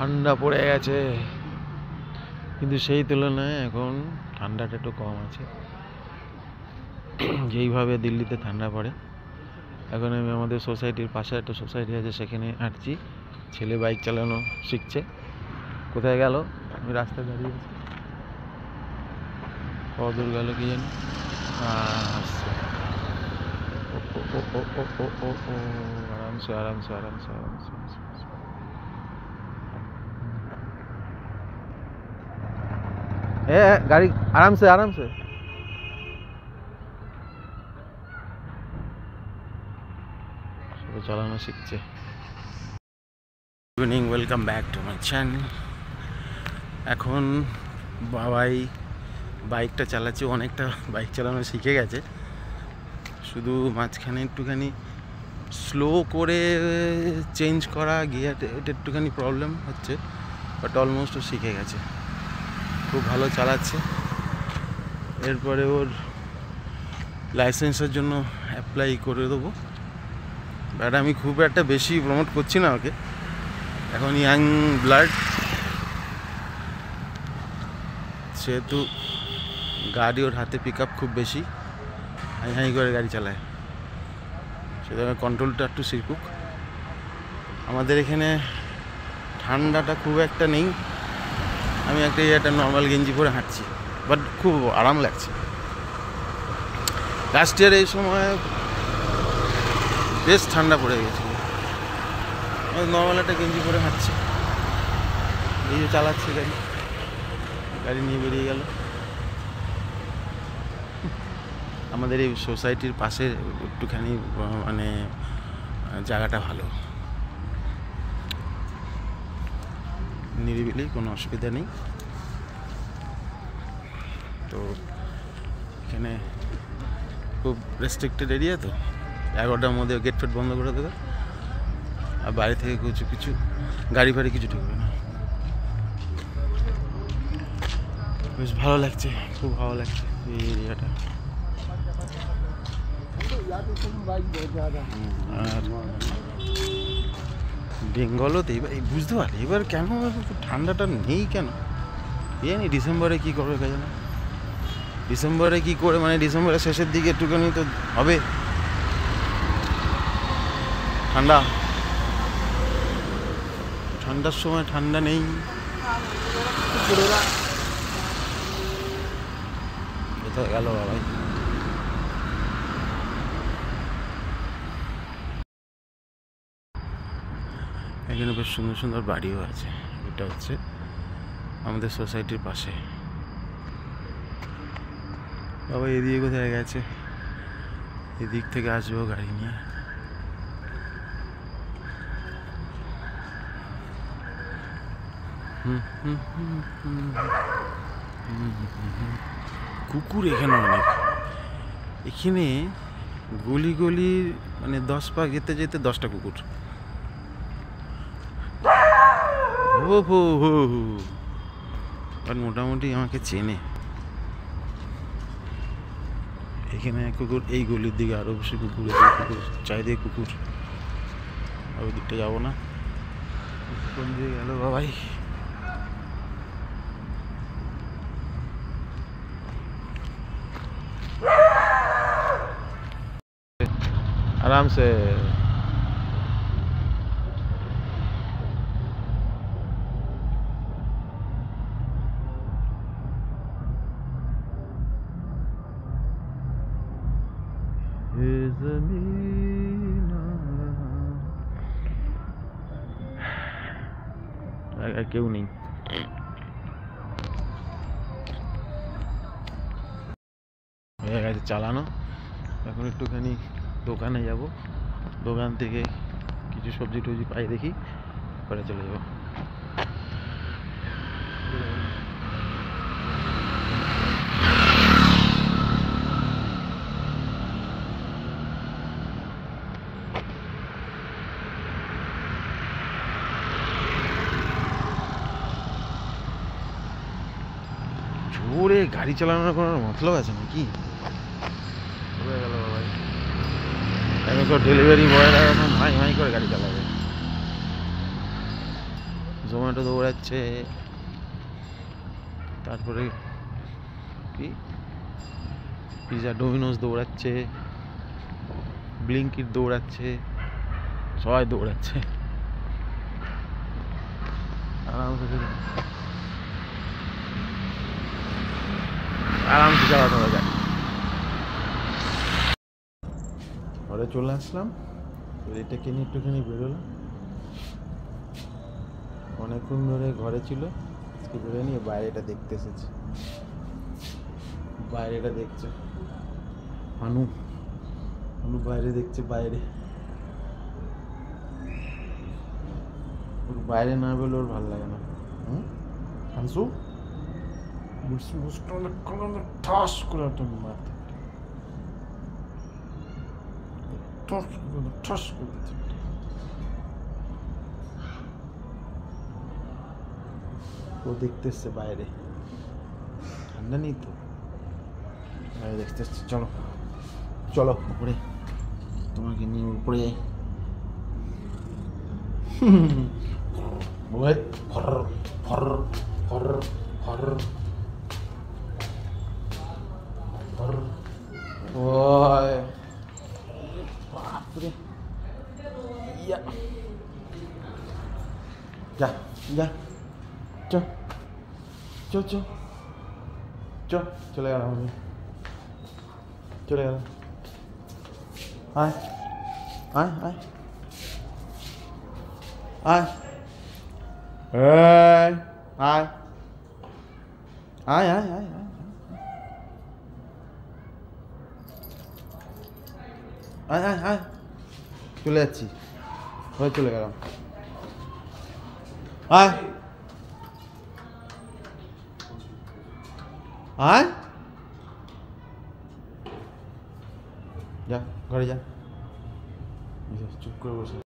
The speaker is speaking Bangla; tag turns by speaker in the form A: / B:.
A: ঠান্ডা পড়ে গেছে, কিন্তু সেই তুলনায় এখন ঠান্ডাটা একটু কম আছে। যেইভাবে দিল্লিতে ঠান্ডা পড়ে, এখন আমি আমাদের সোসাইটির পাশে একটা সোসাইটি আছে, সেখানে হাঁটছি। ছেলে বাইক চালানো শিখছে। কোথায় গেল? আমি রাস্তায় দাঁড়িয়ে আছি, কদূর গেল কি জানি। আসছে, আরামসে আরামসে আরামসে আরামসে। গাড়ি আরামসে আরামসে। চালানো শিখছে। Evening, welcome back to my channel. এখন বাবাই বাইকটা চালাচ্ছে, অনেকটা বাইক চালানো শিখে গেছে, শুধু মাঝখানে একটুখানি স্লো করে চেঞ্জ করা গিয়ারটা, এটা একটুখানি প্রবলেম হচ্ছে, বাট অলমোস্ট ও শিখে গেছে, খুব ভালো চালাচ্ছে। এরপরে ওর লাইসেন্সের জন্য অ্যাপ্লাই করে দেবো, বাট আমি খুব একটা বেশি প্রমোট করছি না ওকে। এখন ইয়াং ব্লাড, সেহেতু গাড়ি ওর হাতে পিক আপ খুব বেশি, হাই হাই করে গাড়ি চালায়, সেটা কন্ট্রোলটা একটু শিখুক। আমাদের এখানে ঠান্ডাটা খুব একটা নেই, আমি একটা নর্মাল গেঞ্জি পরে হাঁটছি, বাট খুব আরাম লাগছে। লাস্ট ইয়ার এই সময় বেশ ঠান্ডা পড়ে গেছিলো, নর্মাল একটা গেঞ্জি পরে হাঁটছি, এই যে চালাচ্ছে গাড়ি নিয়ে বেরিয়ে গেল। আমাদের এই সোসাইটির পাশে একটুখানি মানে জায়গাটা ভালো, নিরিবিলি, কোনো অসুবিধা নেই। তো এখানে খুব রেস্ট্রিক্টেড এরিয়া, তো 11টার মধ্যে গেট ফেট বন্ধ করে দেবে, আর বাইরে থেকে কিছু গাড়ি ফাড়ি কিছু ঢুকবে না। বেশ ভালো লাগছে, খুব ভালো লাগছে এই এরিয়াটা। আর বেঙ্গলতে এবার বুঝতে পারি এবার কেন ঠান্ডাটা নেই, কেন জানি। ডিসেম্বরে কী করবে কে জানে, ডিসেম্বরে কী করে, মানে ডিসেম্বরের শেষের দিকে একটুখানি তো হবে ঠান্ডা, ঠান্ডার সময় ঠান্ডা নেই। কোথায় গেল বাবাই? এখানে বেশ সুন্দর সুন্দর বাড়িও আছে। এটা হচ্ছে আমাদের সোসাইটির পাশে। বাবা এদিকে কোথায় গেছে? এদিক থেকে আসবো গাড়ি নিয়ে। কুকুর এখানে অনেক, এখানে গলি গলি মানে 10 পা যেতে যেতে 10টা কুকুর। আর মোটামুটি আমাকে চেনে। এখানে কুকুর, এই গলির দিকে আরো বেশি কুকুর, চারিদিকে কুকুর। আর ওই দিকটা যাবো না। কোন দিকে গেল বাবাই? आराम से। क्यों नहीं হয়ে গেছে চালানো। এখন একটুখানি দোকানে যাব, দোকান থেকে কিছু সবজি টবজি পাই দেখি, পরে চলে যাব। জোরে গাড়ি চালানোর কোনো মতলব আছে নাকি? হয়ে গেল ভাই, এখন সব ডেলিভারি বয়রা এখন মাই করে গাড়ি চালাবে। জোম্যাটো দৌড়াচ্ছে, তারপরে কি পিজা ডোমিনোস দৌড়াচ্ছে, ব্লিঙ্কিট দৌড়াচ্ছে, সবাই দৌড়াচ্ছে আরামসে চালাতে হবে গাড়ি। ঘরে চলে আসলাম, এটাকে নিয়ে একটুখানি বেরোলাম, অনেকক্ষণ ধরে ঘরে ছিল, আজকে বেরোয় নিয়ে বাইরেটা দেখতে এসেছে। বাইরেটা দেখছে হানু, হানু বাইরে দেখছে, বাইরে ওর বাইরে না বেরোলে ওর ভালো লাগে না। হানসু ঠাস করে একটা মারতে, ঠাস করে দিচ্ছে। ও দেখতে এসছে বাইরে, ঠান্ডা নেই তো, বাইরে দেখতে এসছে। চলো চলো উপরে, তোমাকে নিয়ে উপরে যাই। For for for for for, ওই বাপরে, ইয়া যা যা, চ চ চ চ, চলে গেলাম আমি, চলে গেলাম। আয় আয় আয় আয়, আয় আয় আয় আয় আয়, আয় আয় আয়, চলে যাচ্ছি, হয়ে চলে গেলাম। আয় আয়, যা ঘরে যা, চুপ করে বসে।